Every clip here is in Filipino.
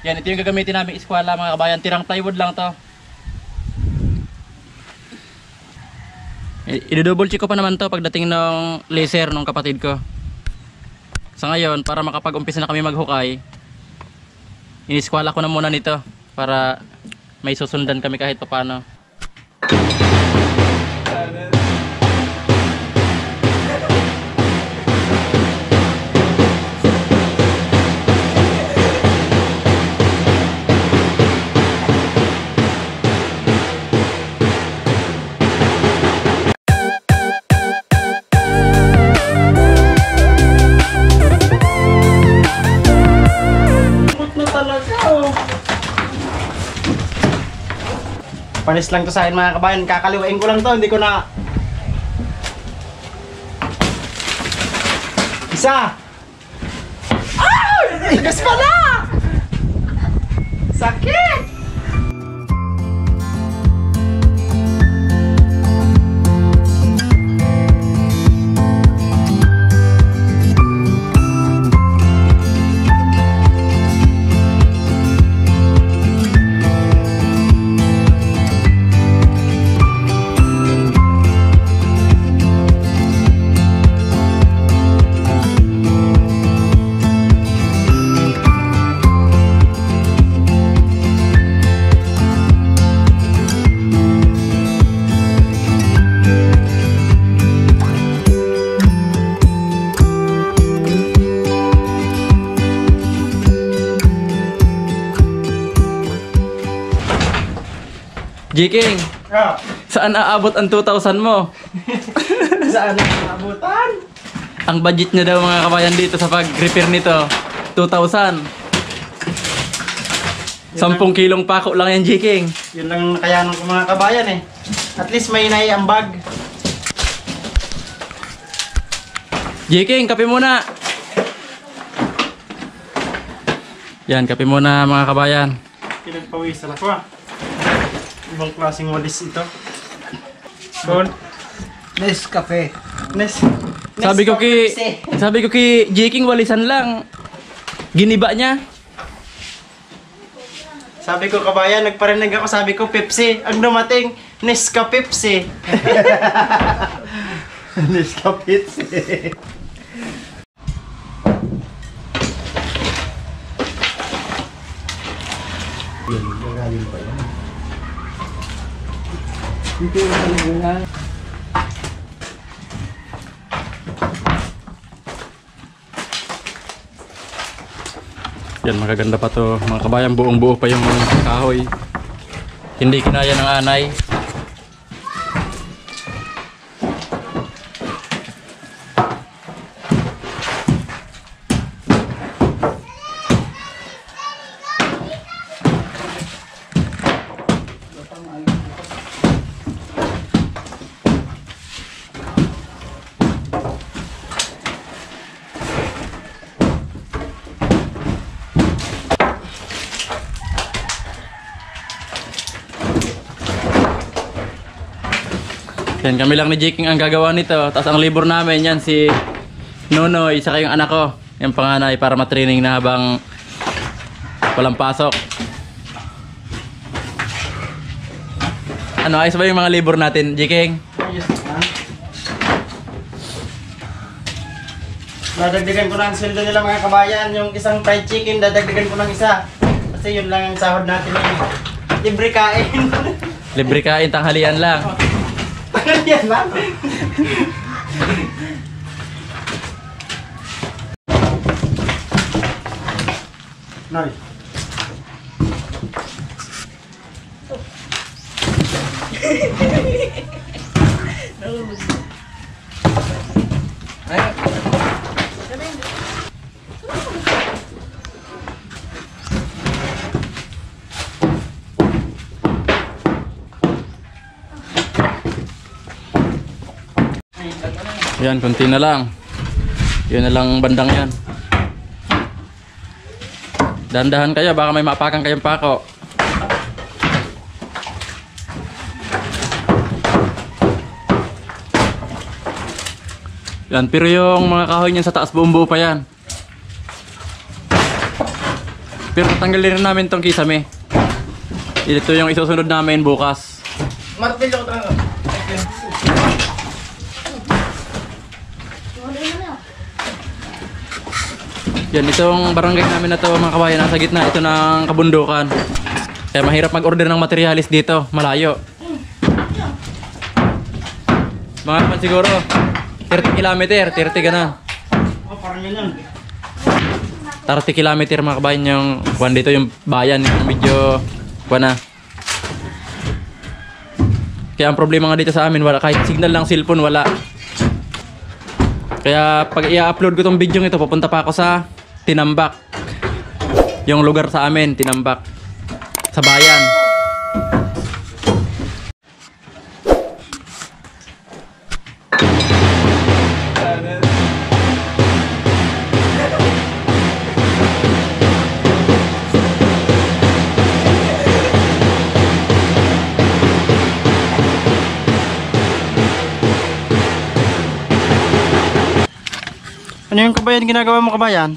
Yan, ito yung gagamitin namin eskwela mga kabayan. Tirang plywood lang to. I-double check ko pa naman to pagdating ng laser ng kapatid ko. Sa ngayon, para makapag-umpisa na kami maghukay, iniskwala ko na muna nito para may susundan kami kahit paano. Panis lang to sa akin mga kabayan, kakaliwain ko lang to, hindi ko na... Isa! Ah! Igas pa na! Sakit! Jiking, saan aabot ang 2,000 mo? Saan aabutan? Ang budget niya daw mga kabayan dito sa pag-repair nito, 2,000. 10 kilong pako lang yan, Jiking. Yun lang nakayanan ko mga kabayan eh. At least may naiambag. Jiking, kape muna. Yan, kape muna mga kabayan. Pinagpawisan ako ah. Ibang klaseng walis ito. Bon. Nescafe. Sabi ko kay Jiking walisan lang. Giniba niya. Sabi ko kabayan, nagparinig ako, sabi ko Pepsi. Ang dumating, Nescafepsi. Nescafepsi. Yan, magaganda pa to mga kabayan, buong buo pa yung kahoy. Hindi kinaya ng anay. Yan, kami lang ni Jiking ang gagawa nito. Tapos ang libur namin, yan si Nonoy, saka yung anak ko, yung panganay, para matraining na habang walang pasok. Ano, ayos ba yung mga libur natin, Jiking? Ayos na. Dadagdagan ko na ang sweldo nila mga kabayan. Yung isang fried chicken, dadagdagan ko ng isa. Kasi yun lang ang sahod natin eh. Libre kain. Libre kain, tanghalian lang. Yan lang. Noy. Yan, konti na lang. Yun na lang bandang yan. Dahan-dahan kayo, baka may maapakan kayong pako. Yan, pero yung mga kahoy niyan sa taas buong buo pa yan. Pero tanggalin rin namin tong kisame. Ito yung isusunod namin bukas. Martilyo ko tayo. Yan, itong barangay namin na to mga kabayan, nasa gitna ito ng kabundukan. Kaya mahirap mag-order ng materialis dito, malayo. Mga naman siguro, 30 kilometer, 30 gana. Oh, parang yun. 30 kilometer mga kabayan yung kuwan dito, yung bayan, yung medyo kuwan na. Kaya ang problema nga dito sa amin, wala, kahit signal ng cellphone, wala. Kaya pag i-upload ko tong video ito, pupunta pa ako sa Tinambak. Yung lugar sa amin, Tinambak. Sa bayan. Ano yung kabayan ginagawa mo kabayan?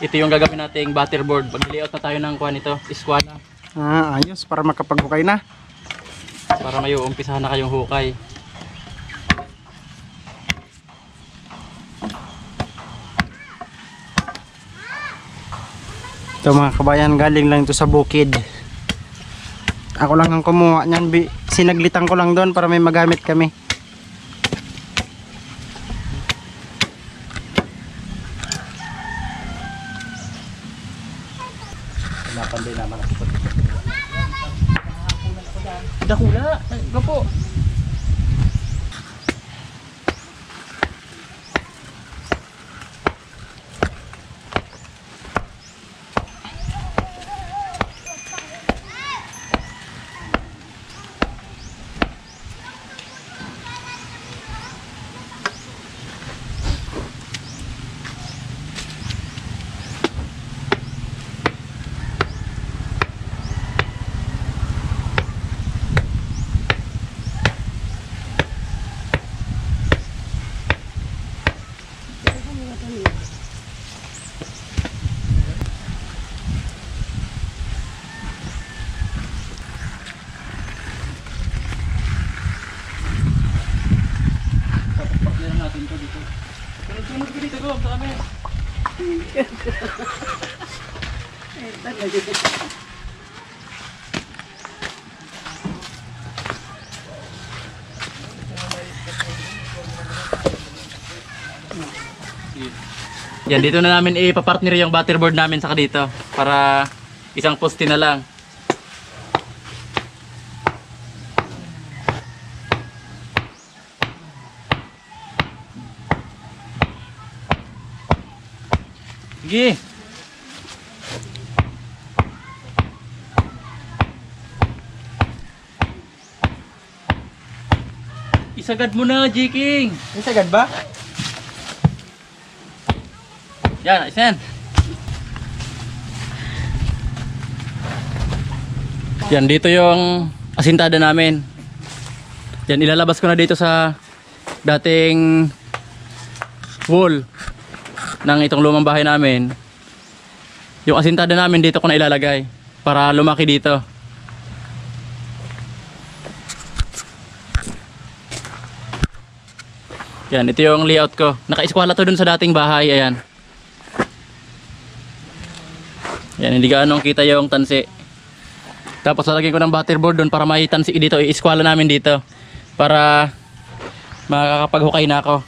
Ito yung gagawin nating butterboard. Mag-layout na tayo ng kuwan ito, iskwala. Ah, ayos. Para makapaghukay na. Para may uumpisahan na kayong hukay. Ito mga kabayan, galing lang ito sa bukid. Ako lang ang kumuha niyan. Sinaglitan ko lang doon para may magamit kami. Napanday naman ako. Dakula, gapo. Sunod ko dito, go, sa amin. Yan, dito na namin ipapartner yung butterboard namin saka dito para isang poste na lang. Sige. Isagad mo na, Jiking. Isagad ba? Yan, isen. Yan, dito yung asintada namin. Yan, ilalabas ko na dito sa dating wall ng itong lumang bahay namin. Yung asintada namin dito ko na ilalagay para lumaki dito. Yan, ito yung layout ko. Naka-eskwala to dun sa dating bahay. Ayan. Yan, hindi gaano kita yung tansi. Tapos lalagyan ko ng butterboard doon para may tansi dito. I-eskwala namin dito para makakapaghukay na ako.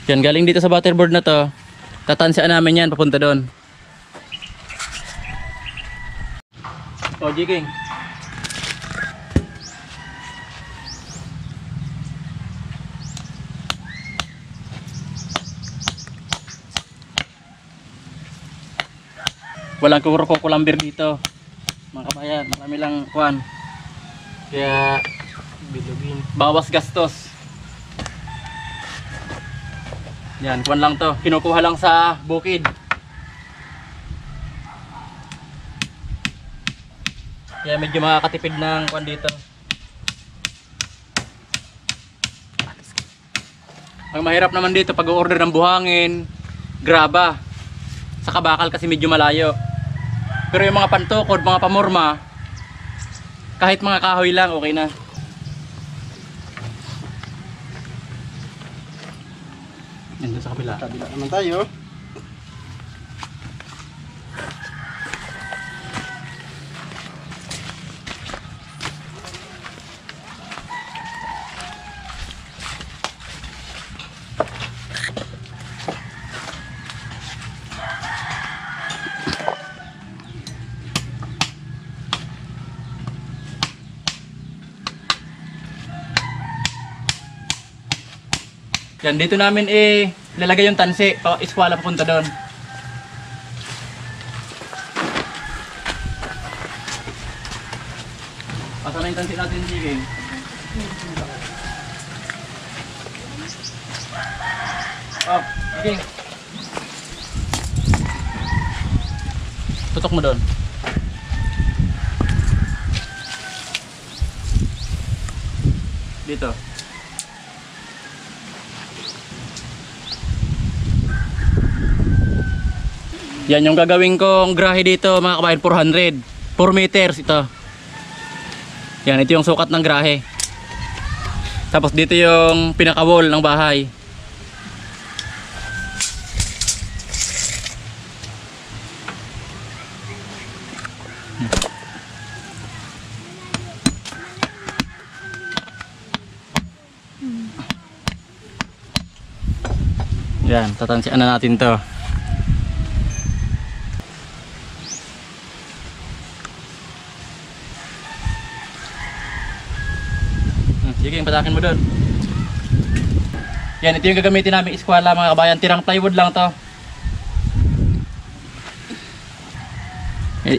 Yan, galing dito sa butterboard na to. Tatansian namin yan, papunta doon. O, Jiking. Walang kulamber dito mga kabayan, marami lang kuwan, kaya bilugin, bawas gastos. Yan, kuwan lang to, kinukuha lang sa bukid. Kaya medyo makakatipid ng kuwan dito. Ang mahirap naman dito pag-order ng buhangin, graba. Sa kabakal kasi medyo malayo. Pero yung mga pantukod, mga pamorma, kahit mga kahoy lang, okay na. Yan doon sa kabila. Kabila naman tayo. Yan, dito namin lalagay yung tansi. Eskwela papunta doon. Asa na yung tansi natin, Jiging? Oh, Jiging. Tutok mo doon. Dito. Yan yung gagawin kong grahe dito mga kabayan, 400. 4 meters ito. Yan, ito yung sukat ng grahe. Tapos dito yung pinaka-wall ng bahay. Yan, tatansian na natin to. Sige, patakin mo doon. Yan, ito yung gagamitin namin eskwela mga kabayan. Tirang plywood lang to.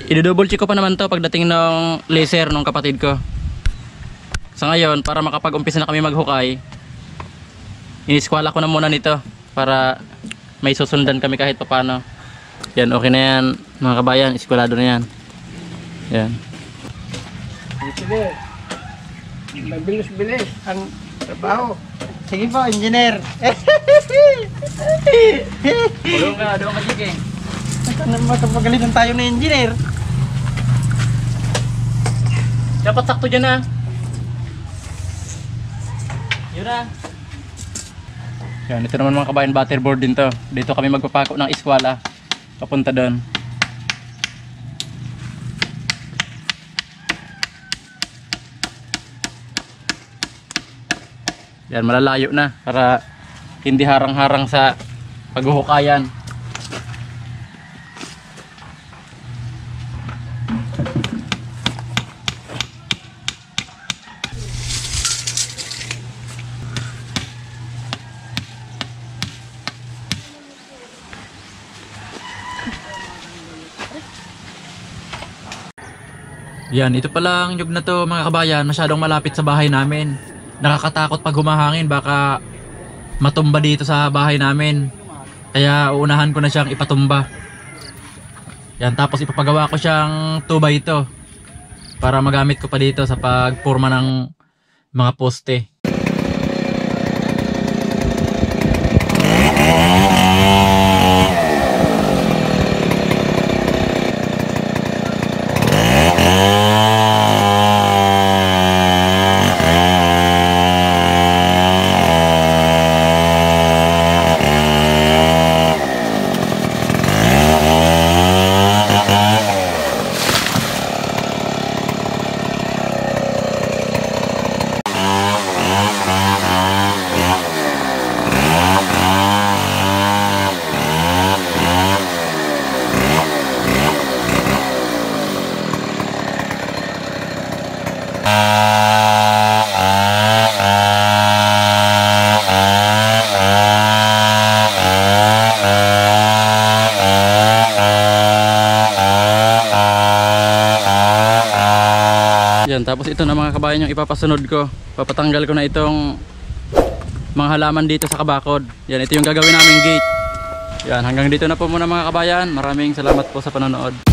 I-double check ko pa naman to pagdating ng laser ng kapatid ko. Sa ngayon, para makapag-umpisa na kami maghukay, iniskwala ko na muna nito para may susundan kami kahit papano. Yan, okay na yan mga kabayan. Eskwelado na yan. Yan. Sige. Mabilis-bilis ang trabaho. Sige po, engineer. Doon ka, Jike. Saan naman kapagalitan tayo na engineer? Dapat sakto dyan na. Yun na. Yan, ito naman mga kabayan, butterboard din to. Dito kami magpapako ng eskwela. Papunta doon. Yan, malalayo na para hindi harang-harang sa paghuhukayan. Yan, ito palang nyug na to mga kabayan, masyadong malapit sa bahay namin. Nakakatakot pag humahangin, baka matumba dito sa bahay namin. Kaya uunahan ko na siyang ipatumba. Yan, tapos ipapagawa ko siyang 2x2 para magamit ko pa dito sa pagpurma ng mga poste. Yan, tapos ito na mga kabayan yung ipapasunod ko. Papatanggal ko na itong mga halaman dito sa kabakod. Yan, ito yung gagawin naming gate. Yan, hanggang dito na po muna mga kabayan. Maraming salamat po sa panonood.